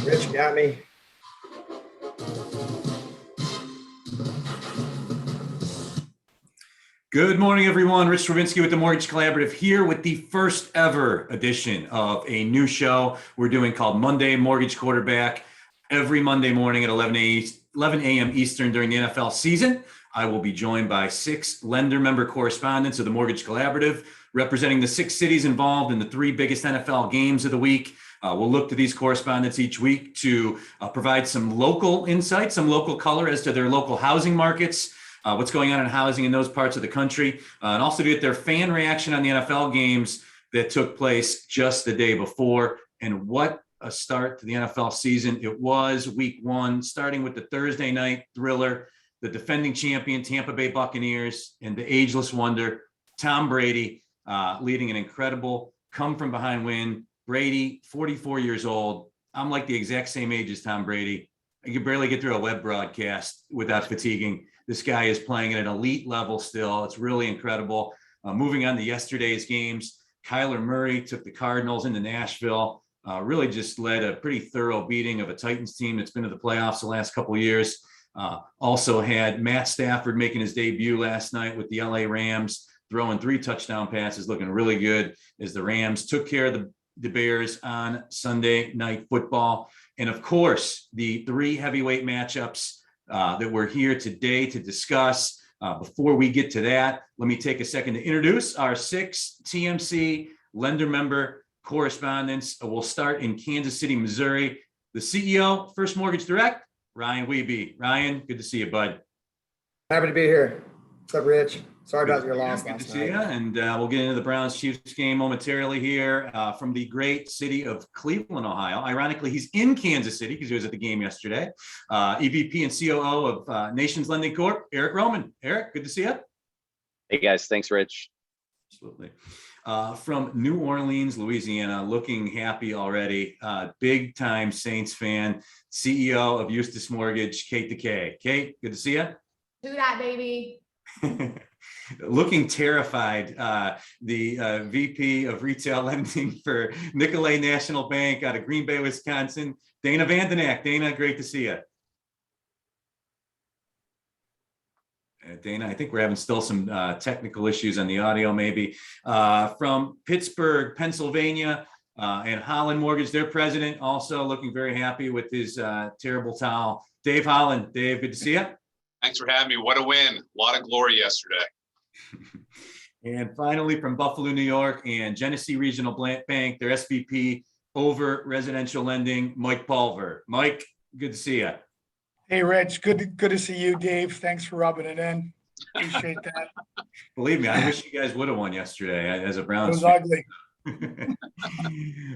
Rich got me. Good morning, everyone. Rich Stravinsky with the Mortgage Collaborative here with the first ever edition of a new show we're doing called Monday Mortgage Quarterback. Every Monday morning at 11 a.m. Eastern during the NFL season, I will be joined by 6 lender member correspondents of the Mortgage Collaborative, representing the 6 cities involved in the 3 biggest NFL games of the week. We'll look to these correspondents each week to provide some local insight, some local color as to their local housing markets, what's going on in housing in those parts of the country, and also to get their fan reaction on the NFL games that took place just the day before. And what a start to the NFL season it was. Week 1, starting with the Thursday night thriller, the defending champion Tampa Bay Buccaneers and the ageless wonder Tom Brady leading an incredible come-from-behind win. Brady, 44 years old. I'm like the exact same age as Tom Brady. I can barely get through a web broadcast without fatiguing. This guy is playing at an elite level still. It's really incredible. Moving on to yesterday's games, Kyler Murray took the Cardinals into Nashville. Really just led a pretty thorough beating of a Titans team that's been to the playoffs the last couple of years. Also had Matt Stafford making his debut last night with the LA Rams, throwing 3 touchdown passes, looking really good as the Rams took care of the Bears on Sunday Night Football. And of course, the 3 heavyweight matchups that we're here today to discuss. Before we get to that, let me take a second to introduce our 6 TMC lender member correspondents. We'll start in Kansas City, Missouri. The CEO, First Mortgage Direct, Ryan Wiebe. Ryan, good to see you, bud. Happy to be here. What's up, Rich? Sorry about your loss Good to last see you. night. And we'll get into the Browns-Chiefs game momentarily here from the great city of Cleveland, Ohio. Ironically, he's in Kansas City because he was at the game yesterday. EVP and COO of Nations Lending Corp, Eric Roman. Eric, good to see you. Hey, guys. Thanks, Rich. Absolutely. From New Orleans, Louisiana, looking happy already. Big time Saints fan, CEO of Eustace Mortgage, Kate DeKay. Kate, good to see you. Do that, baby. Looking terrified, the VP of Retail Lending for Nicolet National Bank out of Green Bay, Wisconsin, Dana Vandenack. Dana, great to see you. Dana, I think we're having still some technical issues on the audio maybe. From Pittsburgh, Pennsylvania, and Holland Mortgage, their president, also looking very happy with his terrible towel. Dave Holland. Dave, good to see you. Thanks for having me. What a win. A lot of glory yesterday. And finally, from Buffalo, New York, and Genesee Regional Bank, their SVP over residential lending, Mike Pulver. Mike, good to see you. Hey, Rich. Good to see you, Dave. Thanks for rubbing it in. Appreciate that. Believe me, I wish you guys would have won yesterday as a Browns. It was ugly.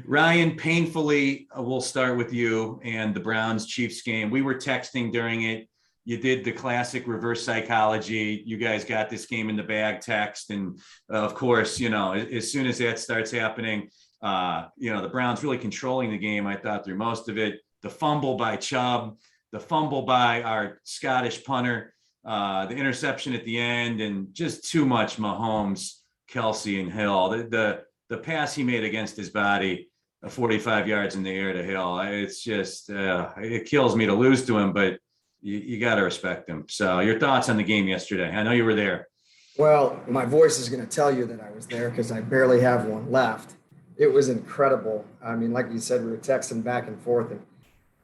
Ryan, painfully, we'll start with you and the Browns-Chiefs game. We were texting during it. You did the classic reverse psychology. You guys got this game in the bag text. And of course, as soon as that starts happening, the Browns really controlling the game, I thought, through most of it. The fumble by Chubb, the fumble by our Scottish punter, the interception at the end, and just too much Mahomes, Kelsey, and Hill. The pass he made against his body, 45 yards in the air to Hill. It's just, it kills me to lose to him, but you got to respect him. So your thoughts on the game yesterday? I know you were there. Well, my voice is going to tell you that I was there because I barely have one left. It was incredible. I mean, like you said, we were texting back and forth, and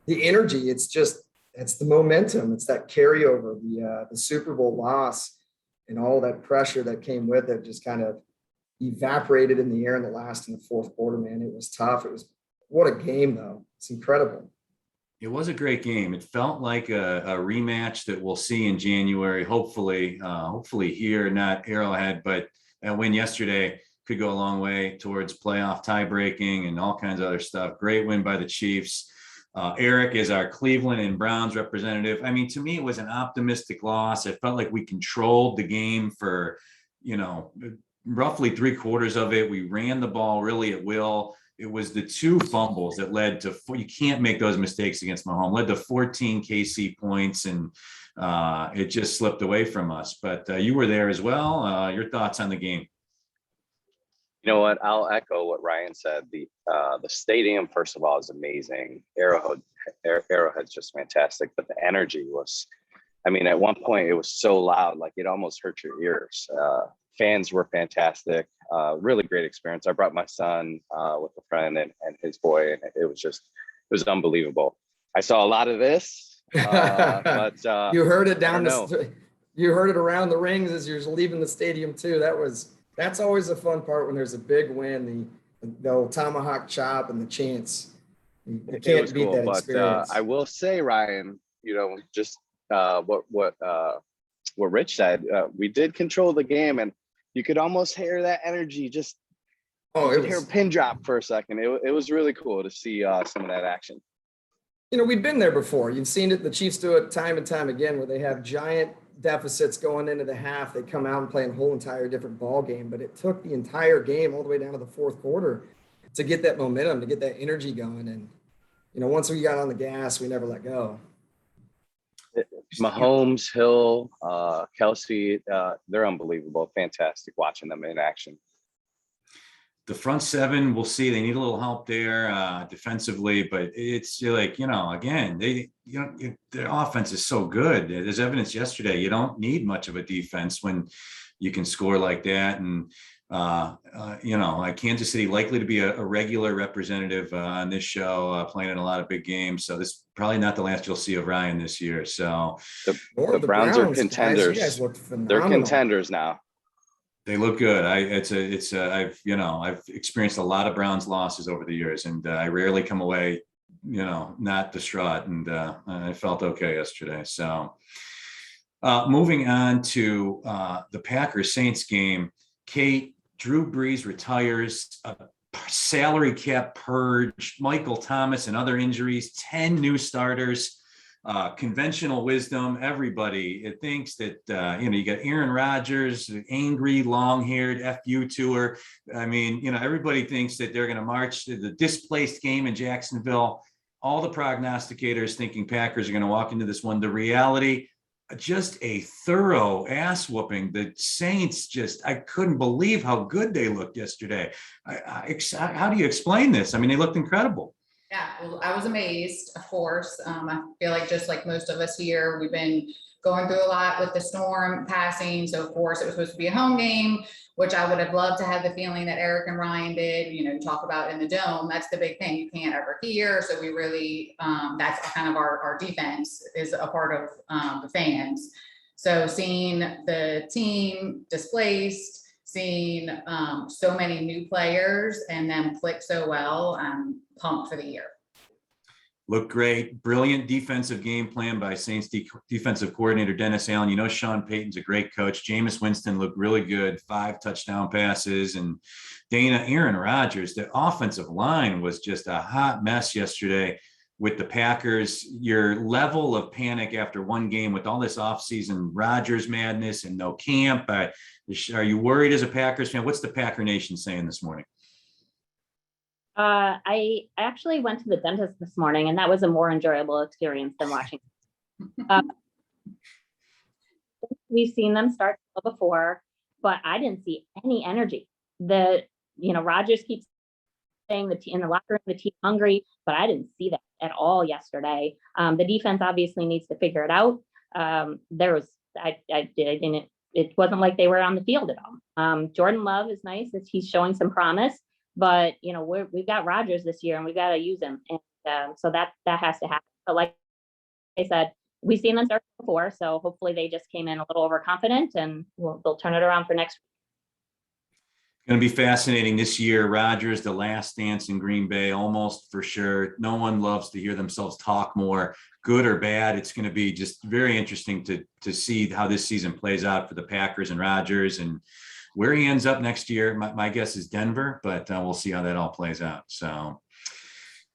the energy, it's the momentum. It's that carryover, the Super Bowl loss and all that pressure that came with it just kind of evaporated in the air in the last and the fourth quarter, man. It was tough. What a game, though. It's incredible. It was a great game. It felt like a rematch that we'll see in January. Hopefully here, not Arrowhead, but a win yesterday could go a long way towards playoff tie breaking and all kinds of other stuff. Great win by the Chiefs. Eric is our Cleveland and Browns representative. I mean, to me, it was an optimistic loss. It felt like we controlled the game for, roughly 3/4 of it. We ran the ball really at will. It was the two fumbles that led to, you can't make those mistakes against Mahomes, led to 14 KC points, and it just slipped away from us. But you were there as well. Your thoughts on the game? You know what? I'll echo what Ryan said. The stadium, first of all, is amazing. Arrowhead's just fantastic, but the energy was, I mean, at one point it was so loud, like it almost hurt your ears. Fans were fantastic. Really great experience. I brought my son with a friend and his boy, and it was unbelievable. I saw a lot of this, but You heard it down I you heard it around the rings as you're leaving the stadium too. That's always the fun part when there's a big win, the old tomahawk chop and the chants. You it can't was beat cool. that But experience. I will say, Ryan, just what Rich said, we did control the game, and you could almost hear that energy. Just Oh, you it could hear a was, pin drop for a second. It was really cool to see some of that action. we've been there before. You've seen it. The Chiefs do it time and time again where they have giant deficits going into the half. They come out and play a whole entire different ball game, but it took the entire game all the way down to the fourth quarter to get that momentum, to get that energy going. And, once we got on the gas, we never let go. Mahomes, Hill, Kelsey, they're unbelievable. Fantastic watching them in action. The front seven, we'll see. They need a little help there defensively, but it's like, again, their offense is so good. There's evidence yesterday. You don't need much of a defense when you can score like that. And, Kansas City likely to be a regular representative on this show, playing in a lot of big games. So this is probably not the last you'll see of Ryan this year. So The Browns are guys. contenders. You guys looked They're phenomenal. contenders now. they look good. I've experienced a lot of Browns losses over the years, and I rarely come away, not distraught. And I felt okay yesterday. So moving on to the Packers Saints game, Kate, Drew Brees retires, a salary cap purge, Michael Thomas and other injuries, 10 new starters. Conventional wisdom, everybody thinks that you got Aaron Rodgers, angry, long-haired FU tour. I mean, everybody thinks that they're going to march to the displaced game in Jacksonville. All the prognosticators thinking Packers are going to walk into this one. The reality, just a thorough ass whooping. The Saints I couldn't believe how good they looked yesterday. How do you explain this? I mean, they looked incredible. Yeah, well, I was amazed, of course. I feel like just like most of us here, we've been going through a lot with the storm passing. So of course it was supposed to be a home game, which I would have loved to have the feeling that Eric and Ryan did, talk about in the dome. That's the big thing. You can't ever hear. So we really, that's kind of our defense is a part of the fans. So seeing the team displaced, seeing so many new players and them click so well, I'm pumped for the year. Looked great. Brilliant defensive game plan by Saints defensive coordinator Dennis Allen. Sean Payton's a great coach. Jameis Winston looked really good, 5 touchdown passes. And Aaron Rodgers, the offensive line was just a hot mess yesterday with the Packers. Your level of panic after one game with all this offseason Rodgers madness and no camp. Are you worried as a Packers fan? What's the Packer Nation saying this morning? I actually went to the dentist this morning, and that was a more enjoyable experience than watching. We've seen them start before, but I didn't see any energy. Rodgers keeps saying in the locker room, the team hungry, but I didn't see that at all yesterday. The defense obviously needs to figure it out. I didn't it wasn't like they were on the field at all. Jordan Love is nice. He's showing some promise, but we've got Rodgers this year and we've got to use him. And so that has to happen. But like I said, we've seen them start before. So hopefully they just came in a little overconfident and they'll turn it around for next week. Going to be fascinating this year. Rodgers, the last dance in Green Bay, almost for sure. No one loves to hear themselves talk more, good or bad. It's going to be just very interesting to see how this season plays out for the Packers and Rodgers, and where he ends up next year. My guess is Denver, but we'll see how that all plays out. So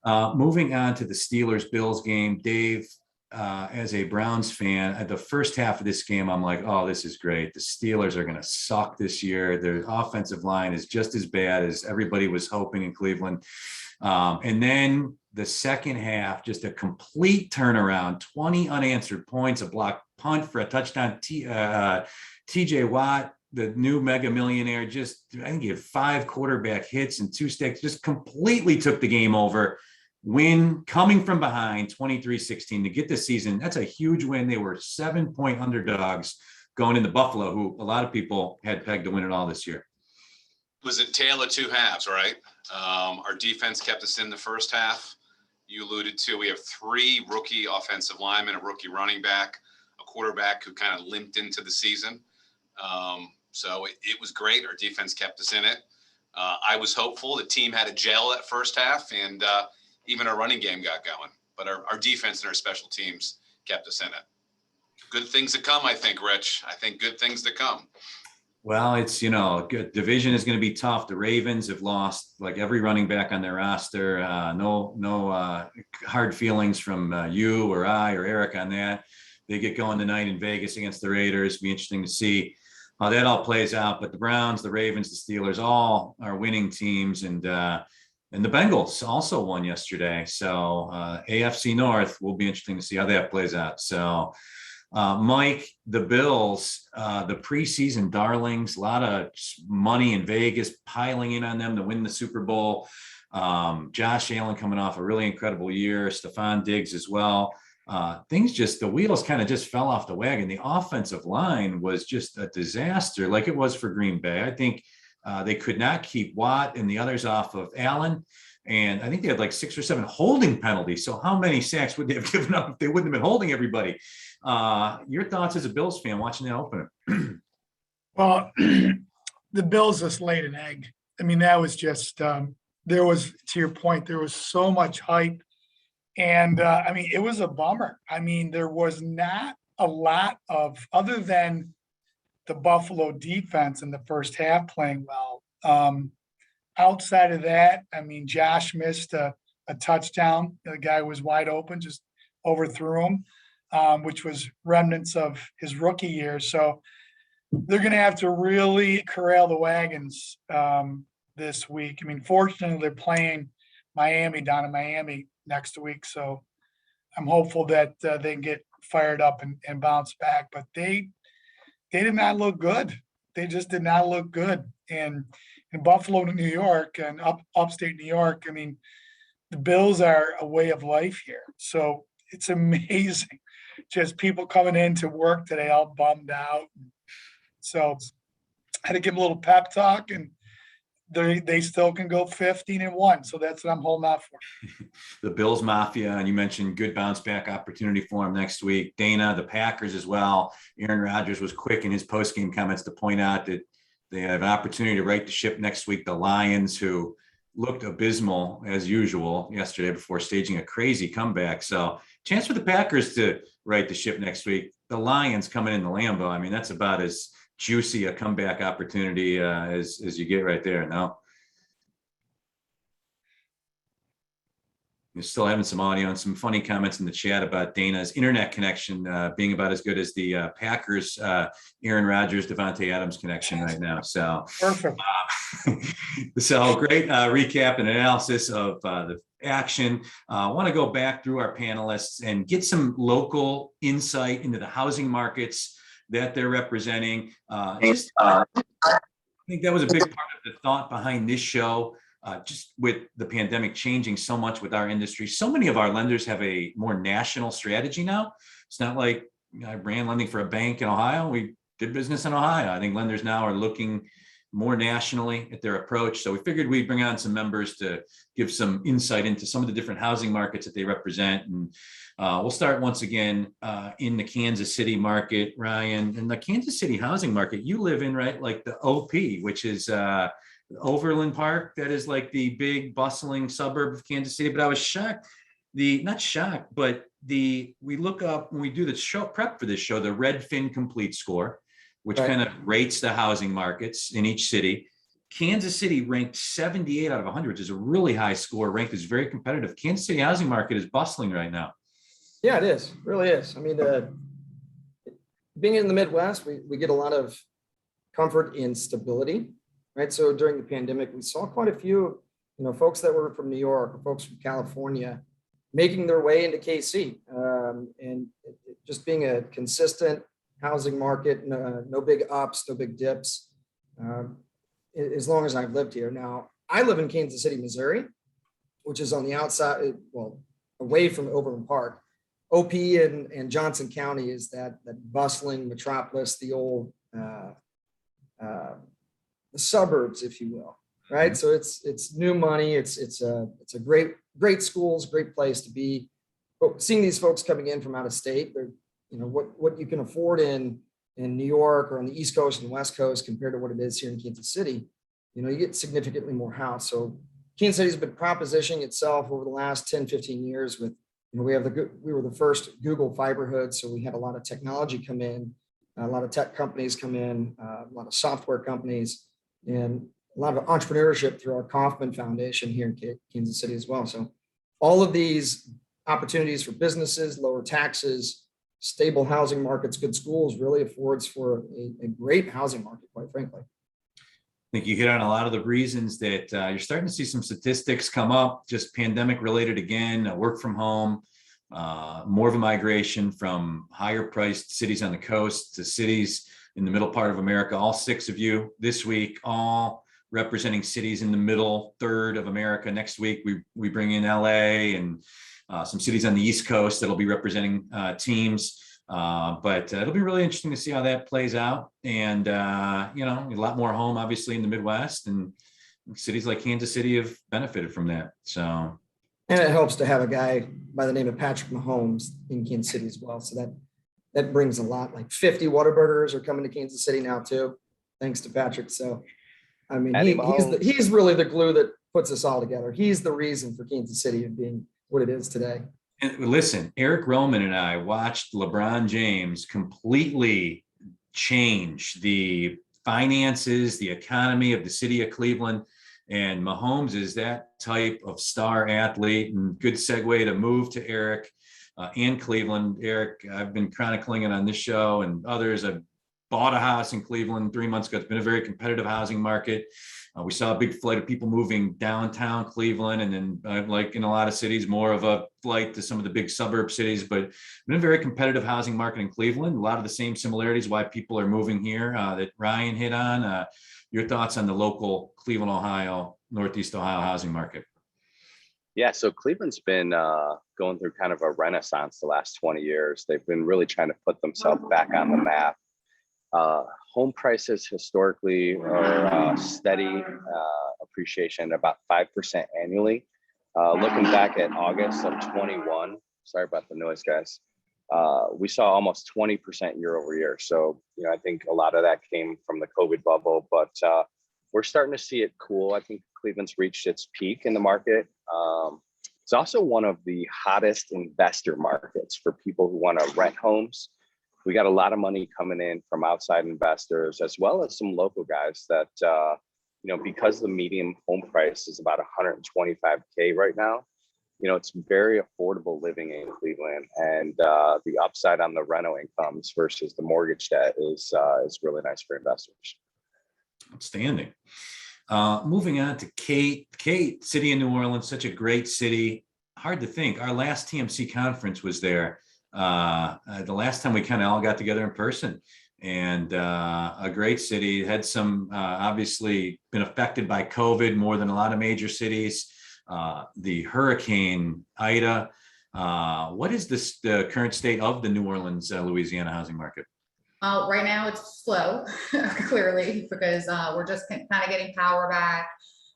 moving on to the Steelers-Bills game, Dave, as a Browns fan, at the first half of this game, I'm like, oh, this is great. The Steelers are going to suck this year. Their offensive line is just as bad as everybody was hoping in Cleveland. And then the second half, just a complete turnaround, 20 unanswered points, a blocked punt for a touchdown. TJ Watt, the new mega millionaire, I think he had 5 quarterback hits and 2 sticks, just completely took the game over. Win coming from behind 23-16 to get this season. That's a huge win. They were 7-point underdogs going into Buffalo, who a lot of people had pegged to win it all this year. It was a tale of two halves, right? Our defense kept us in the first half. You alluded to, we have 3 rookie offensive linemen, a rookie running back, a quarterback who kind of limped into the season. So it was great. Our defense kept us in it. I was hopeful. The team had a gel that first half, and even our running game got going, but our defense and our special teams kept us in it. Good things to come, I think, Rich. I think good things to come. Well, it's, good division is going to be tough. The Ravens have lost like every running back on their roster. No hard feelings from you or I or Eric on that. They get going tonight in Vegas against the Raiders. Be interesting to see how that all plays out. But the Browns, the Ravens, the Steelers, all are winning teams, and the Bengals also won yesterday. So AFC North will be interesting to see how that plays out. So Mike, the Bills, the preseason darlings, a lot of money in Vegas piling in on them to win the Super Bowl. Josh Allen coming off a really incredible year. Stephon Diggs as well. The wheels kind of just fell off the wagon. The offensive line was just a disaster, like it was for Green Bay. I think they could not keep Watt and the others off of Allen. And I think they had like 6 or 7 holding penalties. So how many sacks would they have given up if they wouldn't have been holding everybody? Your thoughts as a Bills fan watching that opener? Well, the Bills just laid an egg. I mean, that was just, there was, to your point, there was so much hype. And it was a bummer. I mean, there was not a lot of, other than the Buffalo defense in the first half playing well. Outside of that, Josh missed a touchdown. The guy was wide open, just overthrew him, which was remnants of his rookie year. So they're going to have to really corral the wagons this week. Fortunately, they're playing Miami down in Miami next week. So I'm hopeful that they can get fired up and bounce back. But they did not look good. They just did not look good. And in Buffalo, New York, and upstate New York, the Bills are a way of life here. So it's amazing. Just people coming into work today all bummed out. So I had to give them a little pep talk, and they still can go 15-1. So that's what I'm holding out for. The Bills Mafia, and you mentioned good bounce back opportunity for him next week. Dana, the Packers as well. Aaron Rodgers was quick in his post-game comments to point out that they have an opportunity to right the ship next week. The Lions, who looked abysmal as usual yesterday before staging a crazy comeback. So chance for the Packers to right the ship next week. The Lions coming in the Lambeau. That's about as juicy a comeback opportunity as you get right there. No, you're still having some audio and some funny comments in the chat about Dana's internet connection being about as good as the Packers, Aaron Rodgers, Devontae Adams connection right now. So Perfect. So great recap and analysis of the action. I want to go back through our panelists and get some local insight into the housing markets that they're representing. I think that was a big part of the thought behind this show. Just with the pandemic changing so much with our industry, so many of our lenders have a more national strategy now. It's not like I ran lending for a bank in Ohio. We did business in Ohio. I think lenders now are looking more nationally at their approach. So we figured we'd bring on some members to give some insight into some of the different housing markets that they represent. And we'll start once again in the Kansas City market, Ryan. In the Kansas City housing market, you live in, right? Like the OP, which is Overland Park. That is like the big bustling suburb of Kansas City. But I was shocked, not shocked, but we look up when we do the show prep for this show, the Redfin Complete Score, which Right. kind of rates the housing markets in each city. Kansas City ranked 78 out of 100, which is a really high score, ranked as very competitive. Kansas City housing market is bustling right now. Yeah, it is. It really is. I mean, being in the Midwest, we get a lot of comfort in stability, right? So during the pandemic, we saw quite a few, folks that were from New York or folks from California making their way into KC, and just being a consistent housing market, no big ups, no big dips, as long as I've lived here. Now, I live in Kansas City, Missouri, which is on the outside, well, away from Overland Park. OP and Johnson County is that bustling metropolis, the old the suburbs, if you will, right? Mhm. So it's new money. It's a great schools, great place to be. But seeing these folks coming in from out of state, they're what you can afford in New York or on the East Coast and West Coast compared to what it is here in Kansas City, you get significantly more house. So Kansas City's been propositioning itself over the last 10, 15 years with, we were the first Google fiberhood. So we had a lot of technology come in, a lot of tech companies come in, a lot of software companies, and a lot of entrepreneurship through our Kauffman Foundation here in Kansas City as well. So all of these opportunities for businesses, lower taxes, stable housing markets, good schools really affords for a great housing market, quite frankly. I think you hit on a lot of the reasons that you're starting to see some statistics come up, just pandemic related again, work from home, more of a migration from higher priced cities on the coast to cities in the middle part of America. All 6 of you this week, all representing cities in the middle third of America. Next week, we bring in LA and some cities on the East Coast that'll be representing teams. But it'll be really interesting to see how that plays out. And, a lot more home, obviously, in the Midwest, and cities like Kansas City have benefited from that. So, And it helps to have a guy by the name of Patrick Mahomes in Kansas City as well. So that brings a lot. Like 50 Whataburgers are coming to Kansas City now too, thanks to Patrick. So, I mean, he's really the glue that puts us all together. He's the reason for Kansas City being what it is today. and listen, Eric Roman and I watched LeBron James completely change the finances, the economy of the city of Cleveland. And Mahomes is that type of star athlete, and good segue to move to Eric and Cleveland. Eric, I've been chronicling it on this show and others. I've bought a house in Cleveland 3 months ago. It's been a very competitive housing market. We saw a big flight of people moving downtown Cleveland, and then like in a lot of cities, more of a flight to some of the big suburb cities, but been a very competitive housing market in Cleveland. A lot of the same similarities why people are moving here that Ryan hit on. Your thoughts on the local Cleveland, Ohio, Northeast Ohio housing market? Yeah, so Cleveland's been going through kind of a renaissance the last 20 years. They've been really trying to put themselves back on the map. Home prices historically are steady appreciation, about 5% annually. Looking back at August of 21, sorry about the noise, guys. We saw almost 20% year over year. So, I think a lot of that came from the COVID bubble, but we're starting to see it cool. I think Cleveland's reached its peak in the market. It's also one of the hottest investor markets for people who want to rent homes. We got a lot of money coming in from outside investors, as well as some local guys that, because the median home price is about $125K right now, it's very affordable living in Cleveland, and the upside on the rental incomes versus the mortgage debt is really nice for investors. Outstanding. Moving on to Kate. Kate, city of New Orleans, such a great city. Hard to think. Our last TMC conference was there. The last time we kind of all got together in person, and a great city. Had some obviously been affected by COVID more than a lot of major cities. The Hurricane Ida. What is the current state of the New Orleans, Louisiana housing market? Right now it's slow, clearly, because we're just kind of getting power back.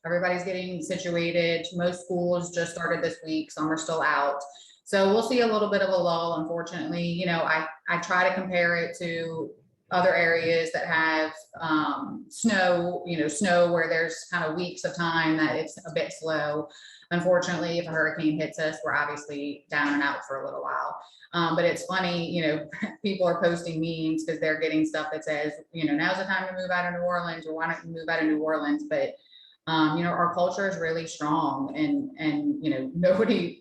Everybody's getting situated. Most schools just started this week. Some are still out. So we'll see a little bit of a lull, unfortunately. You know, I try to compare it to other areas that have snow, you know, snow where there's kind of weeks of time that it's a bit slow. Unfortunately, if a hurricane hits us, we're obviously down and out for a little while. But it's funny, you know, people are posting memes because they're getting stuff that says, you know, now's the time to move out of New Orleans, or why don't you move out of New Orleans? But you know, our culture is really strong, and you know, nobody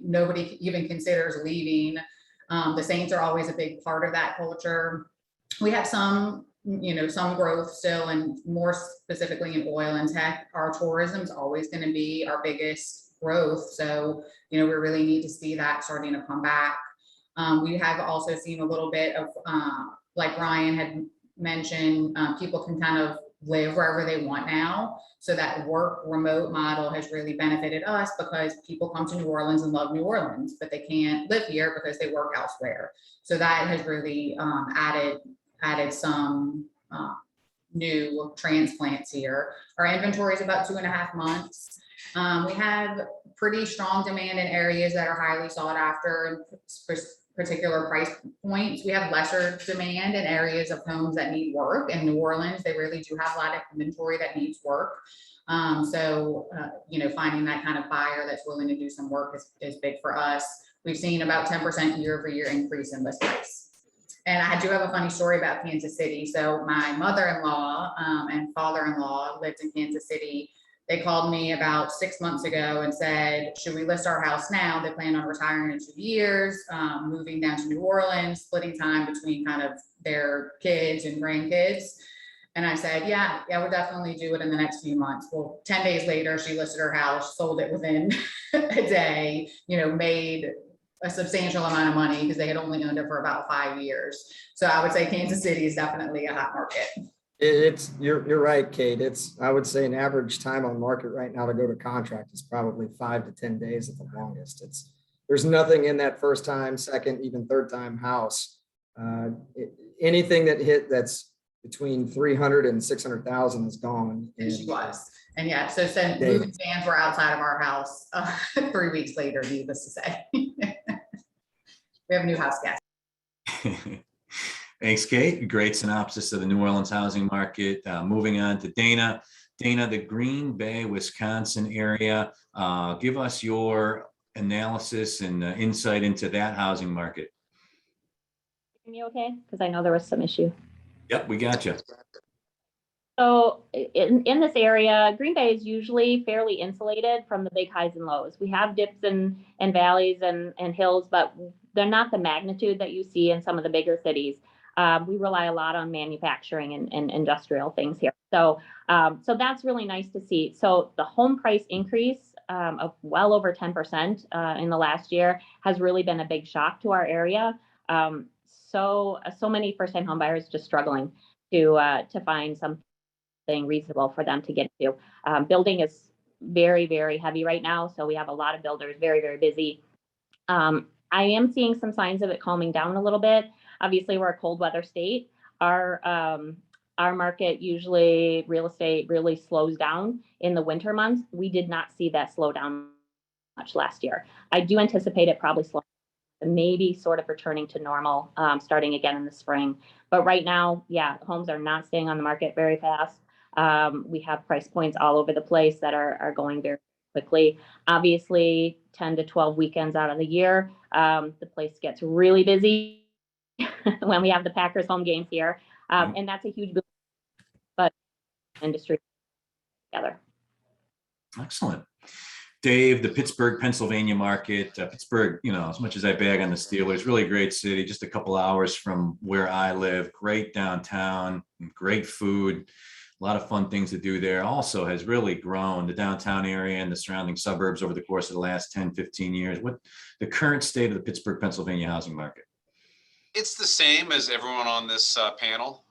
even considers leaving. The Saints are always a big part of that culture. We have some, you know, some growth still, and more specifically in oil and tech. Our tourism is always going to be our biggest growth. So, you know, we really need to see that starting to come back. We have also seen a little bit of, like Ryan had mentioned, people can kind of live wherever they want now. So that work remote model has really benefited us, because people come to New Orleans and love New Orleans, but they can't live here because they work elsewhere. So that has really added some new transplants here. Our inventory is about 2.5 months. We have pretty strong demand in areas that are highly sought after and particular price points. We have lesser demand in areas of homes that need work. In New Orleans, they really do have a lot of inventory that needs work. You know, finding that kind of buyer that's willing to do some work is big for us. We've seen about 10% year-over-year increase in list price. And I do have a funny story about Kansas City. So my mother-in-law and father-in-law lived in Kansas City. They called me about 6 months ago and said, should we list our house now? They plan on retiring in 2 years, moving down to New Orleans, splitting time between kind of their kids and grandkids. And I said, yeah, we'll definitely do it in the next few months. Well, 10 days later, she listed her house, sold it within a day, you know, made a substantial amount of money because they had only owned it for about 5 years. So I would say Kansas City is definitely a hot market. You're right, Kate. I would say an average time on market right now to go to contract is probably 5 to 10 days at the longest. There's nothing in that first time, second, even third time house. Anything that's between 300 and 600,000 is gone. And she was. And yeah, so moving fans were outside of our house 3 weeks later, needless to say. We have a new house guest. Thanks, Kate. Great synopsis of the New Orleans housing market. Moving on to Dana. Dana, the Green Bay, Wisconsin area. Give us your analysis and insight into that housing market. Hear me okay? Because I know there was some issue. Yep, we got you. So in this area, Green Bay is usually fairly insulated from the big highs and lows. We have dips and valleys and hills, but they're not the magnitude that you see in some of the bigger cities. We rely a lot on manufacturing and industrial things here. So that's really nice to see. So the home price increase of well over 10% in the last year has really been a big shock to our area. So many first-time home buyers just struggling to find something reasonable for them to get into. Building is very, very heavy right now. So we have a lot of builders very, very busy. I am seeing some signs of it calming down a little bit. Obviously, we're a cold weather state. Our market, usually real estate really slows down in the winter months. We did not see that slow down much last year. I do anticipate it probably slowing, maybe sort of returning to normal starting again in the spring. But right now, yeah, homes are not staying on the market very fast. We have price points all over the place that are going very quickly. Obviously, 10 to 12 weekends out of the year, the place gets really busy when we have the Packers home games here. And that's a huge boom, but industry together. Excellent. Dave, the Pittsburgh, Pennsylvania market. Pittsburgh, you know, as much as I bag on the Steelers, really great city, just a couple hours from where I live, great downtown, great food, a lot of fun things to do there. Also has really grown the downtown area and the surrounding suburbs over the course of the last 10, 15 years. What the current state of the Pittsburgh, Pennsylvania housing market? It's the same as everyone on this panel.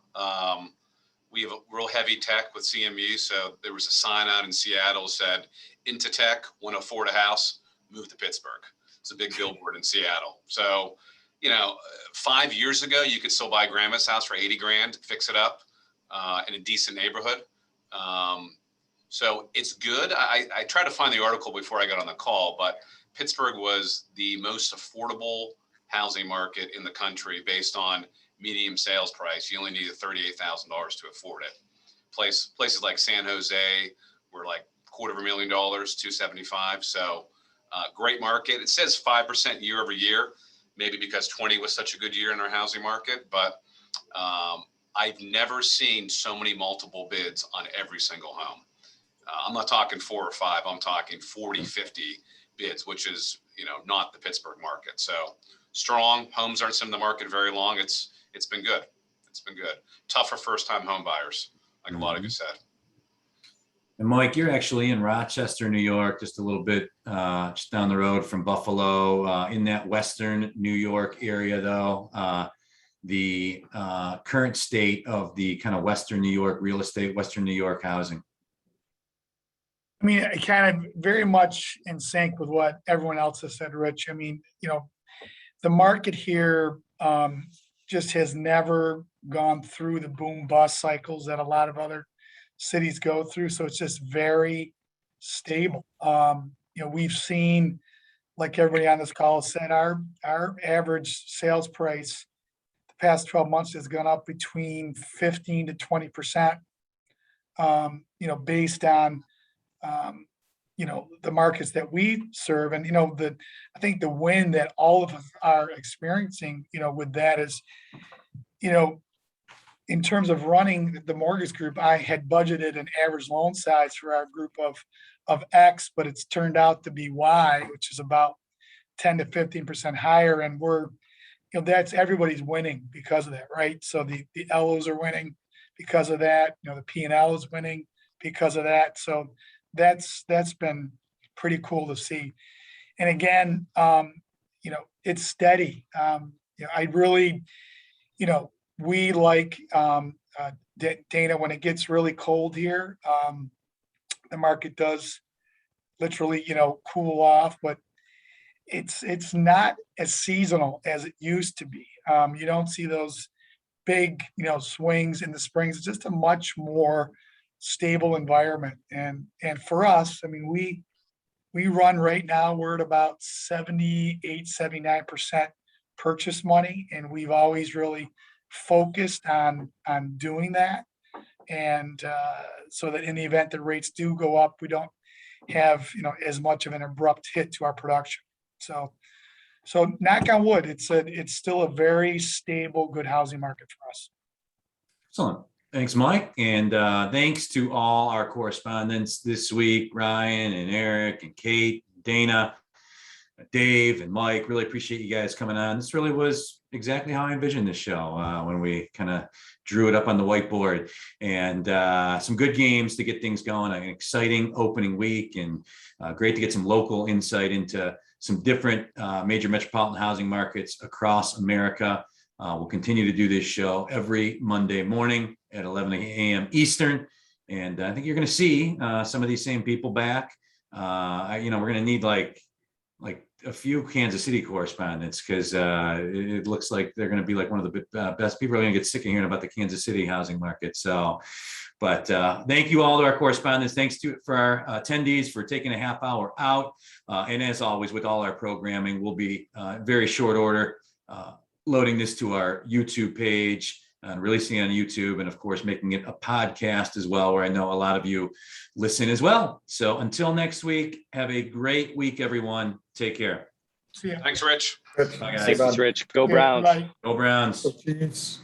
We have a real heavy tech with CMU. So there was a sign out in Seattle said, into tech, 1 afford a house, move to Pittsburgh. It's a big billboard in Seattle. So you know, 5 years ago, you could still buy grandma's house for 80 grand, fix it up in a decent neighborhood. So it's good. I tried to find the article before I got on the call, but Pittsburgh was the most affordable housing market in the country based on median sales price. You only needed $38,000 to afford it. Places like San Jose were like $250,000, 275. So great market. It says 5% year over year, maybe because 20 was such a good year in our housing market. But I've never seen so many multiple bids on every single home. I'm not talking 4 or 5. I'm talking 40, 50 bids, which is, not the Pittsburgh market. So strong. Homes aren't in the market very long. It's been good. It's been good. Tough for first-time home buyers, like a lot of you said. And Mike, you're actually in Rochester, New York, just a little bit just down the road from Buffalo, in that Western New York area, though. The current state of the kind of Western New York real estate, Western New York housing. I mean, I kind of very much in sync with what everyone else has said, Rich. I mean, the market here just has never gone through the boom bust cycles that a lot of other cities go through. So it's just very stable. We've seen, like everybody on this call said, our average sales price the past 12 months has gone up between 15 to 20%, based on the markets that we serve. And, I think the win that all of us are experiencing, with that is, in terms of running the mortgage group, I had budgeted an average loan size for our group of X, but it's turned out to be Y, which is about 10 to 15% higher. And we're, that's everybody's winning because of that, right? So the LOs are winning because of that. The P&L is winning because of that. So that's been pretty cool to see. And again, it's steady. I really, we like Dana, when it gets really cold here, the market does literally, cool off, but it's not as seasonal as it used to be. You don't see those big, swings in the springs. It's just a much more stable environment. And for us, I mean, we run right now, we're at about 78, 79% purchase money. And we've always really focused on doing that. And so that in the event that rates do go up, we don't have, as much of an abrupt hit to our production. So knock on wood, it's still a very stable, good housing market for us. Excellent. Thanks, Mike. And thanks to all our correspondents this week, Ryan and Eric and Kate, Dana, Dave and Mike. Really appreciate you guys coming on. This really was exactly how I envisioned this show when we kind of drew it up on the whiteboard, and some good games to get things going. An exciting opening week, and great to get some local insight into some different major metropolitan housing markets across America. We'll continue to do this show every Monday morning at 11 a.m. Eastern. And I think you're going to see some of these same people back. We're going to need like a few Kansas City correspondents, because it looks like they're going to be like one of the best. People are going to get sick of hearing about the Kansas City housing market. So, but thank you all to our correspondents. Thanks for our attendees for taking a half hour out. And as always, with all our programming, we'll be very short order loading this to our YouTube page and releasing it on YouTube, and of course, making it a podcast as well, where I know a lot of you listen as well. So until next week, have a great week, everyone. Take care. See ya. Thanks, Rich. Rich, Bye, guys. Thanks, Rich. Go Browns. Bye. Go Browns. Chiefs.